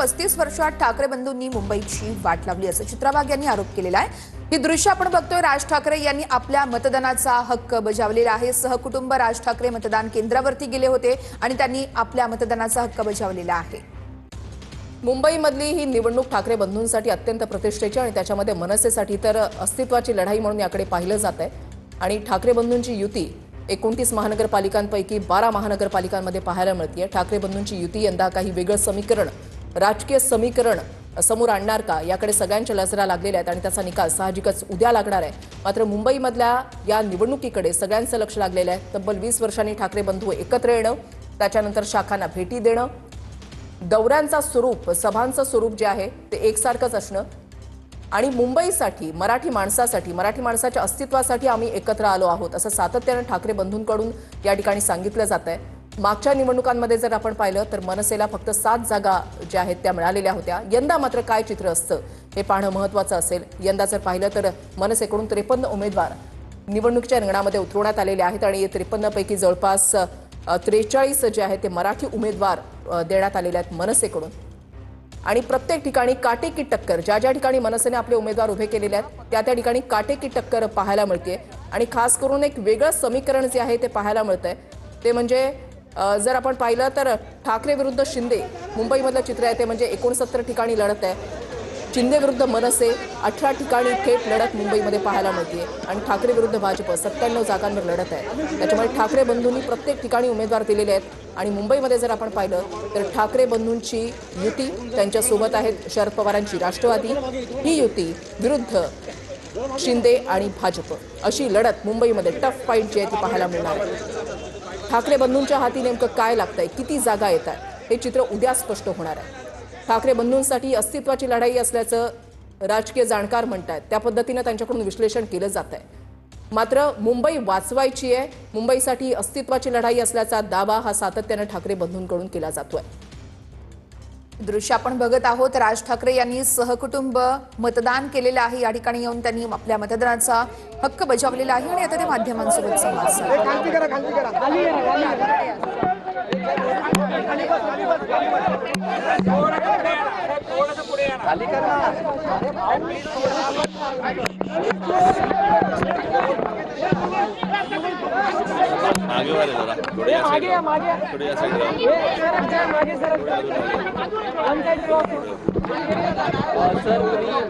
35 वर्षात ठाकरे बंधूंनी मुंबईची वाट लावली असं चित्रा वाघ यांनी आरोप केलेला आहे। ही दृश्य आपण बघतोय। राज ठाकरे यांनी आपल्या मतदानाचा हक्क बजावलेला आहे। सहकुटुंब राज ठाकरे मतदान केंद्रावरती गेले होते आणि त्यांनी आपल्या मतदानाचा हक्क बजावलेला आहे। मुंबईमधली ही निवडणूक ठाकरे बंधूंसाठी अत्यंत प्रतिष्ठेची आणि त्याच्यामध्ये मनसेसाठी तर अस्तित्वाची लढाई म्हणून याकडे पाहिलं जात आहे। आणि ठाकरे बंधूंची युती 29 महानगरपालिकांपैकी 12 महानगरपालिकांमध्ये पाहायला मिळते। ठाकरे बंधूंची युती यंदा काही वेगळं समीकरण, राजकीय समीकरण समोर आणणार का याकडे सगळ्यांच्या नजरा लागलेल्या आहेत आणि त्याचा निकाल साहजिकच उद्या लागणार आहे। मात्र मुंबईमधल्या या निवडणुकीकडे सगळ्यांचं लक्ष लागलेलं आहे। तब्बल 20 वर्षांनी ठाकरे बंधू एकत्र येणं, त्याच्यानंतर शाखांना भेटी देणं, दौऱ्यांचा स्वरूप, सभांचं स्वरूप जे आहे ते एकसारखंच असणं आणि मुंबईसाठी, मराठी माणसाच्या अस्तित्वासाठी आम्ही एकत्र आलो आहोत असं सातत्यानं ठाकरे बंधूंकडून या ठिकाणी सांगितलं जात आहे। मागच्या निवडणुकांमध्ये जर आपण पाहिलं तर मनसेला फक्त 7 जागा ज्या आहेत त्या मिळालेल्या होत्या। यंदा मात्र काय चित्र असतं हे पाहणं महत्त्वाचं असेल। यंदा जर पाहिलं तर मनसेकडून 53 उमेदवार निवडणुकीच्या रिंगणामध्ये उतरवण्यात आलेले आहेत आणि 53 पैकी जवळपास 43 जे आहेत ते मराठी उमेदवार देण्यात आलेले आहेत मनसेकडून। आणि प्रत्येक ठिकाणी काटेकी टक्कर, ज्या ज्या ठिकाणी मनसेने आपले उमेदवार उभे केलेले आहेत त्या त्या ठिकाणी काटेकी टक्कर पाहायला मिळते। आणि खास करून एक वेगळं समीकरण जे आहे ते पाहायला मिळतंय ते म्हणजे जर आपण पाहिलं तर ठाकरे विरुद्ध शिंदे मुंबईमधलं चित्र आहे ते म्हणजे 69 ठिकाणी लढत आहे। शिंदे विरुद्ध मनसे 18 ठिकाणी थेट लढत मुंबईमध्ये पाहायला मिळते आणि ठाकरे विरुद्ध भाजप 97 जागांवर लढत आहे। त्याच्यामुळे ठाकरे बंधूंनी प्रत्येक ठिकाणी उमेदवार दिलेले आहेत आणि मुंबईमध्ये जर आपण पाहिलं तर ठाकरे बंधूंची युती त्यांच्यासोबत आहेत शरद पवारांची राष्ट्रवादी, ही युती विरुद्ध शिंदे आणि भाजप अशी लढत मुंबईमध्ये टफ फाईट जी आहे ती पाहायला मिळणार आहे। ठाकरे बंधूंच्या हाती नेमकं काय लागतंय, किती जागा येत आहेत हे चित्र उद्या स्पष्ट होणार आहे। ठाकरे बंधूंसाठी अस्तित्वाची लढाई असल्याचं राजकीय जाणकार म्हणतात, त्या पद्धतीनं त्यांच्याकडून विश्लेषण केलं जात आहे। मात्र मुंबई वाचवायची आहे, मुंबईसाठी अस्तित्वाची लढाई असल्याचा दावा हा सातत्यानं ठाकरे बंधूंकडून केला जातोय। दृश्य आपण बघत आहोत। राज ठाकरे यांनी सहकुटुंब मतदान केलेलं आहे। या ठिकाणी येऊन त्यांनी आपल्या मतदानाचा हक्क बजावलेला आहे आणि आता ते माध्यमांसोबत संवाद साधतात। आगे वाले जरा थोड़े या साइड सर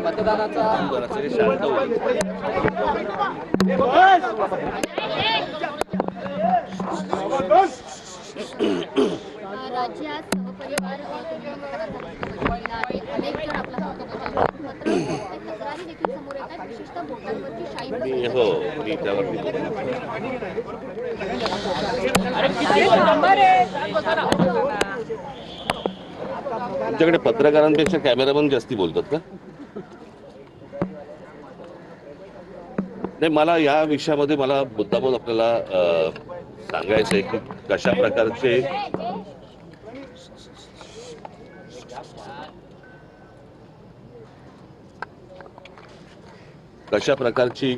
मतदानाचा शांत हो। राज्यात सहपरिवार अनेक जण आपला हक्क बजावतात, मात्र तक्रारी देखील समोर येतात, विशेषतः वोटांवरची शाही हो मी त्यावरती तुमच्याकडे पत्रकारांपेक्षा कॅमेरामन जास्ती बोलतात का? नाही, मला या विषयामध्ये मला मुद्दामून आपल्याला सांगायचं आहे की कशा प्रकारची